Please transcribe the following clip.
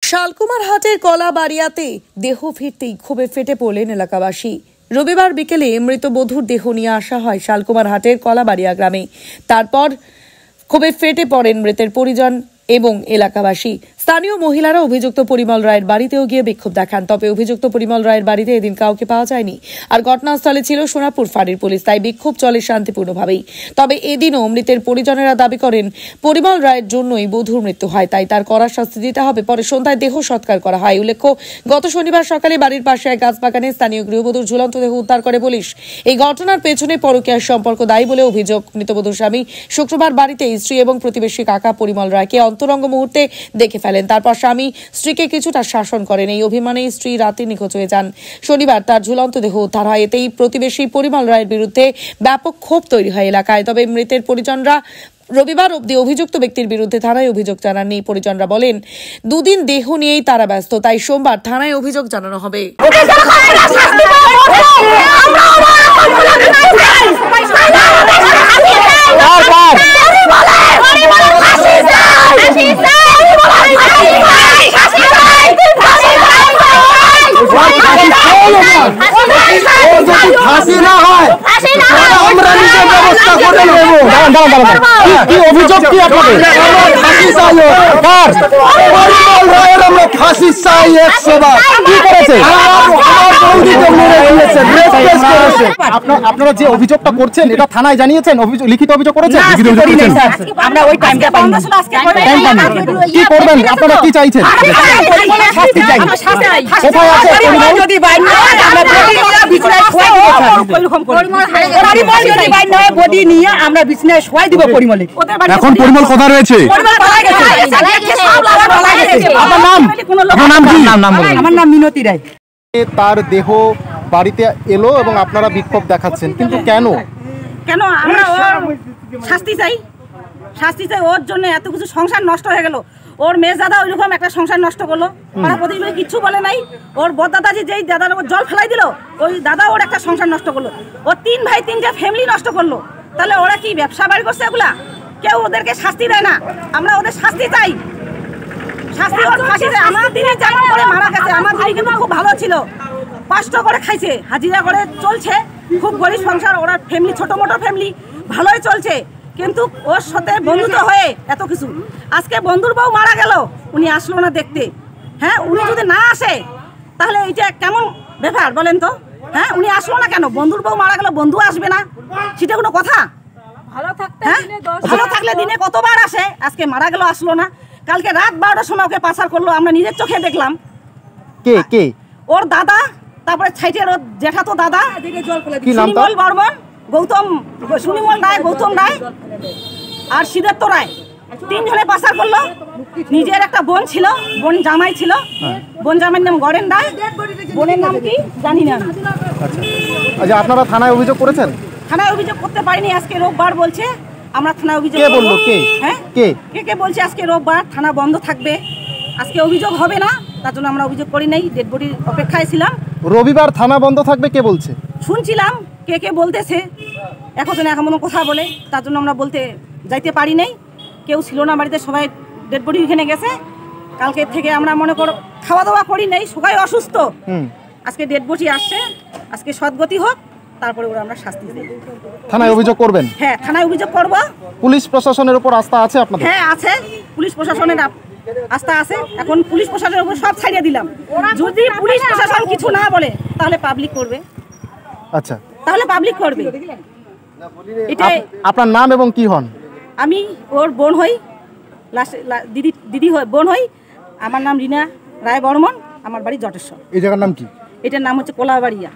শালকুমারহাটের কলাবাড়িয়াতে দেহ ফিরতেই ক্ষোভে ফেটে পড়লেন এলাকাবাসী। রবিবার বিকেলে মৃত বধূর দেহ নিয়ে আসা হয় শালকুমারহাটের কলাবাড়িয়া গ্রামে। তারপর ক্ষোভে ফেটে পড়েন মৃতের পরিজন এবং এলাকাবাসী। স্থানীয় মহিলারা অভিযুক্ত পরিমল রায়ের বাড়িতেও গিয়ে বিক্ষোভ দেখান। তবে অভিযুক্ত পরিমল রায়ের বাড়িতে এদিন কাউকে পাওয়া যায়নি। আর ঘটনাস্থলে ছিল সোনাপুর ফাঁড়ির পুলিশ। তাই বিক্ষোভ চলে শান্তিপূর্ণভাবেই। তবে এদিনও মৃতের পরিজনেরা দাবি করেন পরিমল রায়ের জন্যই বধূর মৃত্যু হয়, তাই তার কড়া শাস্তি দিতে হবে। পরে সন্ধ্যায় দেহ সৎকার করা হয়। উল্লেখ্য, গত শনিবার সকালে বাড়ির পাশে এক গাছ বাগানে স্থানীয় গৃহবধূর ঝুলন্ত দেহ উদ্ধার করে পুলিশ। এই ঘটনার পেছনে পরকীয়ার সম্পর্ক দায়ী বলে অভিযোগ। মৃতবধূর স্বামী শুক্রবার বাড়িতে স্ত্রী এবং প্রতিবেশী কাকা পরিমল রায়কে অন্তরঙ্গ মুহূর্তে দেখে ফেলেন। তারপর স্বামী স্ত্রীকে কিছুটা শাসন করেন। এই অভিমানে স্ত্রী রাতে নিখোঁজ হয়ে যান। শনিবার তার ঝুলন্ত দেহ উদ্ধার হয়। এতেই প্রতিবেশী পরিমল রায়ের বিরুদ্ধে ব্যাপক ক্ষোভ তৈরি হয় এলাকায়। তবে মৃতের পরিজনরা রবিবার অবধি অভিযুক্ত ব্যক্তির বিরুদ্ধে থানায় অভিযোগ জানাননি। পরিজনরা বলেন দুদিন দেহ নিয়েই তারা ব্যস্ত, তাই সোমবার থানায় অভিযোগ জানানো হবে। আপনারা যে অভিযোগটা করছেন এটা থানায় জানিয়েছেন? লিখিত অভিযোগ করেছেন? আমরা ওই টাইমটা পাইনি। কি করবেন? আপনারা কি চাইছেন? কোথায় আছে পরিমল? যদি বাইরে না হয় আমরা বডি নিয়ে বিছানায় শোয়াই দিব। পরিমল যদি বাইরে না হয় বডি নিয়ে আমরা বিছানায় শোয়াই দিব পরিমলে। এখন পরিমল কোথায় রয়েছে? পরিমল পালা গেছে। আপনার নাম? আপনার নাম কি? নাম বলুন। আমার নাম মিনতি রায়। তার দেহ বাড়িতে এলো এবং আপনারা বিক্ষোভ দেখাচ্ছেন, কিন্তু কেন? কেন আমরা ওর শাস্তি চাই, শাস্তি চাই। ওর জন্য এত কিছু সংসার নষ্ট হয়ে গেল। ওর মেয়ে দাদা ওইরকম একটা সংসার নষ্ট করলো, পাড়া প্রতিবেশী কিচ্ছু বলে নাই। ওর বড়দাদাজি যেই দাদার ওর জল ফেলাই দিল, ওই দাদা ওর একটা সংসার নষ্ট করলো। ওর তিন ভাই তিনটা ফ্যামিলি নষ্ট করলো। তাহলে ওরা কি ব্যবসা বাড়ি করছে? এগুলা কেউ ওদেরকে শাস্তি দেয় না। আমরা ওদের শাস্তি চাই, শাস্তি ওর ফাঁসি দেয়। আমার দিনে যেমন করে মারা গেছে, আমার দিদি কিন্তু খুব ভালো ছিল, কষ্ট করে খাইছে, হাজিরা করে চলছে, খুব গরিব সংসার। ওরা ফ্যামিলি ছোট মোটো ফ্যামিলি, ভালোই চলছে। কিন্তু ওর সাথে বন্ধুত্ব হয়ে এত কিছু। আজকে বন্ধুর বউ মারা গেল, উনি আসলো না দেখতে। হ্যাঁ, উনি যদি না আসে তাহলে এইটা কেমন ব্যাপার বলেন তো? হ্যাঁ, উনি আসলো না কেন? বন্ধুর বউ মারা গেল, বন্ধু আসবে না, সেটা কোনো কথা? হ্যাঁ, ভালো থাকলে দিনে কতবার আসে। আজকে মারা গেল, আসলো না। কালকে রাত 12টার সময় ওকে পাচার করলো, আমরা নিজের চোখে দেখলাম। কে কে? ওর দাদা, তারপরে ছাইটের ওর জেঠাতো দাদা সুনিমল বর্মন, গৌতম সুনিমল রায়, গৌতম রায় আর সিদ্ধার্থ রায়, তিনজনে পাচার করলো। নিজের একটা বোন ছিল, বোন জামাই ছিল। বোন জামাইয়ের নাম গড়েন রায়, বোনের নাম কি জানি না। আচ্ছা, আপনারা থানায় অভিযোগ করেছেন? থানায় অভিযোগ করতে পারিনি। আজকে রোববার বলছে আমরা থানায় অভিযোগ। কে বললো? কে? হ্যাঁ, কে কে বলছে আজকে রোববার থানা বন্ধ থাকবে, আজকে অভিযোগ হবে না। তার জন্য আমরা অভিযোগ করি নাই, ডেড বডির অপেক্ষায় ছিলাম। রবিবার থানা বন্ধ থাকবে কে বলছে? শুনছিলাম কে কে বলতেছে, এখন কথা বলে, তার জন্য আমরা বলতে যাইতে পারি নাই। কেউ ছিল না বাড়িতে, সবাই ডেড বডি এখানে গেছে। কালকে থেকে আমরা মনে করো খাওয়া দাওয়া করি নাই, সবাই অসুস্থ। আজকে ডেড বডি আসছে, আজকে সদ্গতি হোক, তারপরে ওরা আমরা শাস্তি দেব। থানায় অভিযোগ করবেন? হ্যাঁ, থানায় অভিযোগ করব। পুলিশ প্রশাসনের উপর আস্থা আছে আপনাদের? হ্যাঁ আছে, পুলিশ প্রশাসনের আস্থা আছে। এখন পুলিশ প্রশাসনের উপর সব ছাড়িয়ে দিলাম। যদি পুলিশ প্রশাসন কিছু না বলে তাহলে পাবলিক করবে। আচ্ছা, তাহলে পাবলিক করবে। এটাই। আপনার নাম এবং কি হন? আমি ওর বোন হই, দিদি বোন হই। আমার নাম রিনা রায় বর্মন, আমার বাড়ি জটেশ্বর। এই জায়গার নাম কি? এটার নাম হচ্ছে কলাবাড়িয়া।